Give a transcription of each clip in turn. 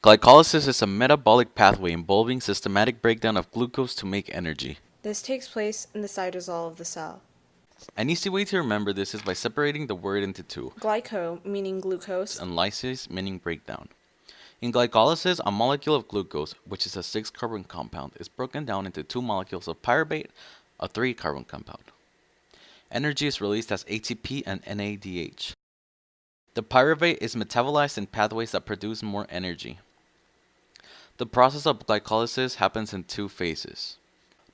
Glycolysis is a metabolic pathway involving systematic breakdown of glucose to make energy. This takes place in the cytosol of the cell. An easy way to remember this is by separating the word into two, Glyco, meaning glucose, and lysis, meaning breakdown. In glycolysis, a molecule of glucose, which is a 6-carbon compound, is broken down into two molecules of pyruvate, a 3-carbon compound. Energy is released as ATP and NADH. The pyruvate is metabolized in pathways that produce more energy. The process of glycolysis happens in two phases.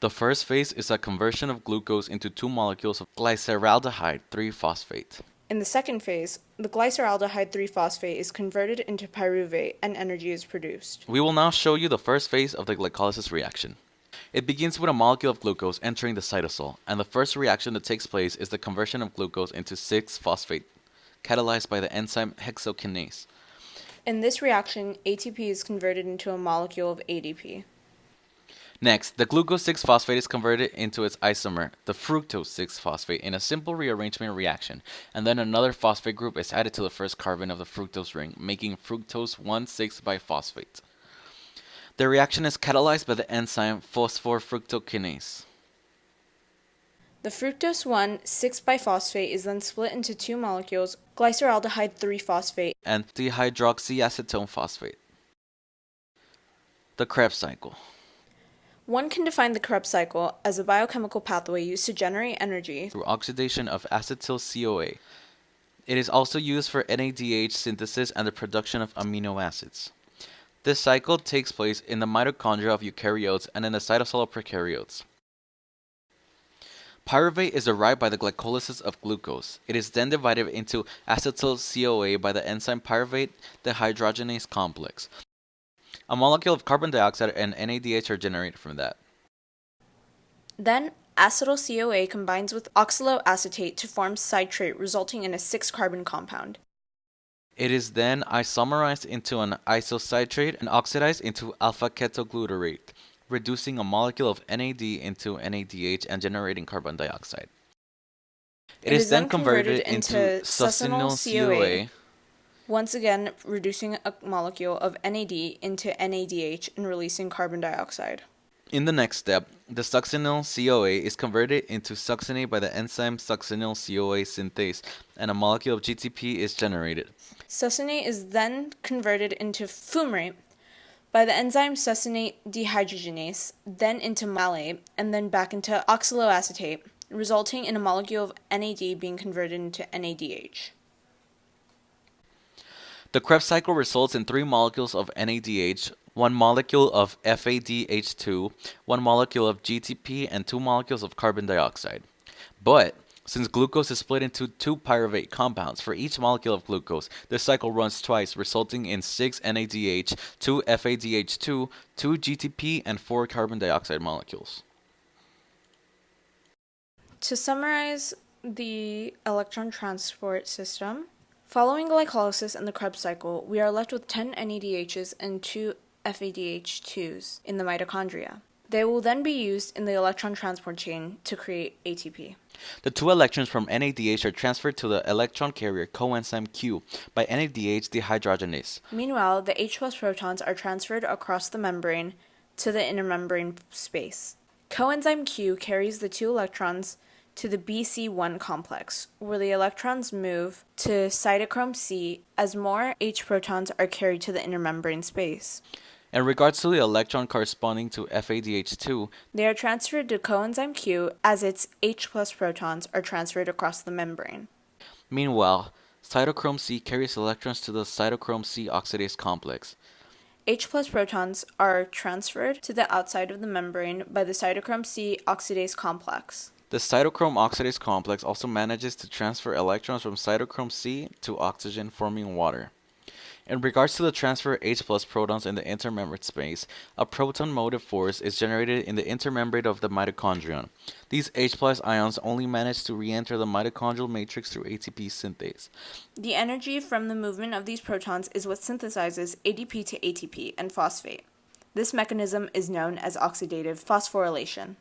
The first phase is a conversion of glucose into two molecules of glyceraldehyde 3-phosphate. In the second phase, the glyceraldehyde 3-phosphate is converted into pyruvate and energy is produced. We will now show you the first phase of the glycolysis reaction. It begins with a molecule of glucose entering the cytosol, and the first reaction that takes place is the conversion of glucose into 6-phosphate, catalyzed by the enzyme hexokinase. In this reaction, ATP is converted into a molecule of ADP. Next, the glucose 6-phosphate is converted into its isomer, the fructose 6-phosphate, in a simple rearrangement reaction, and then another phosphate group is added to the first carbon of the fructose ring, making fructose 1,6-biphosphate. The reaction is catalyzed by the enzyme phosphorfructokinase. The fructose 1,6-biphosphate is then split into two molecules, glyceraldehyde 3-phosphate And dihydroxyacetone phosphate. The Krebs cycle. One can define the Krebs cycle as a biochemical pathway used to generate energy Through oxidation of acetyl-CoA. It is also used for NADH synthesis and the production of amino acids. This cycle takes place in the mitochondria of eukaryotes and in the cytosol of prokaryotes. Pyruvate is derived by the glycolysis of glucose. It is then divided into acetyl-CoA by the enzyme pyruvate dehydrogenase complex. A molecule of carbon dioxide and NADH are generated from that. Then, acetyl-CoA combines with oxaloacetate to form citrate, resulting in a 6-carbon compound. It is then isomerized into an isocitrate and oxidized into alpha-ketoglutarate, reducing a molecule of NAD into NADH and generating carbon dioxide. It is then converted into succinyl-CoA, once again reducing a molecule of NAD into NADH and releasing carbon dioxide. In the next step, the succinyl-CoA is converted into succinate by the enzyme succinyl-CoA synthase, and a molecule of GTP is generated. Succinate is then converted into fumarate by the enzyme succinate dehydrogenase, then into malate, and then back into oxaloacetate, resulting in a molecule of NAD being converted into NADH. The Krebs cycle results in 3 molecules of NADH, 1 molecule of FADH2, 1 molecule of GTP, and 2 molecules of carbon dioxide. But, since glucose is split into 2 pyruvate compounds for each molecule of glucose, this cycle runs twice, resulting in 6 NADH, 2 FADH2, 2 GTP, and 4 carbon dioxide molecules. To summarize the electron transport system, following glycolysis and the Krebs cycle, we are left with 10 NADHs and 2 FADH2s in the mitochondria. They will then be used in the electron transport chain to create ATP. The 2 electrons from NADH are transferred to the electron carrier coenzyme Q by NADH dehydrogenase. Meanwhile, the H+ protons are transferred across the membrane to the inner membrane space. Coenzyme Q carries the 2 electrons to the BC1 complex, where the electrons move to cytochrome C as more H protons are carried to the inner membrane space. In regards to the electron corresponding to FADH2, they are transferred to coenzyme Q as its H+ protons are transferred across the membrane. Meanwhile, cytochrome C carries electrons to the cytochrome C oxidase complex. H+ protons are transferred to the outside of the membrane by the cytochrome C oxidase complex. The cytochrome oxidase complex also manages to transfer electrons from cytochrome C to oxygen, forming water. In regards to the transfer of H+ protons in the intermembrane space, a proton motive force is generated in the intermembrane of the mitochondrion. These H+ ions only manage to re-enter the mitochondrial matrix through ATP synthase. The energy from the movement of these protons is what synthesizes ADP to ATP and phosphate. This mechanism is known as oxidative phosphorylation.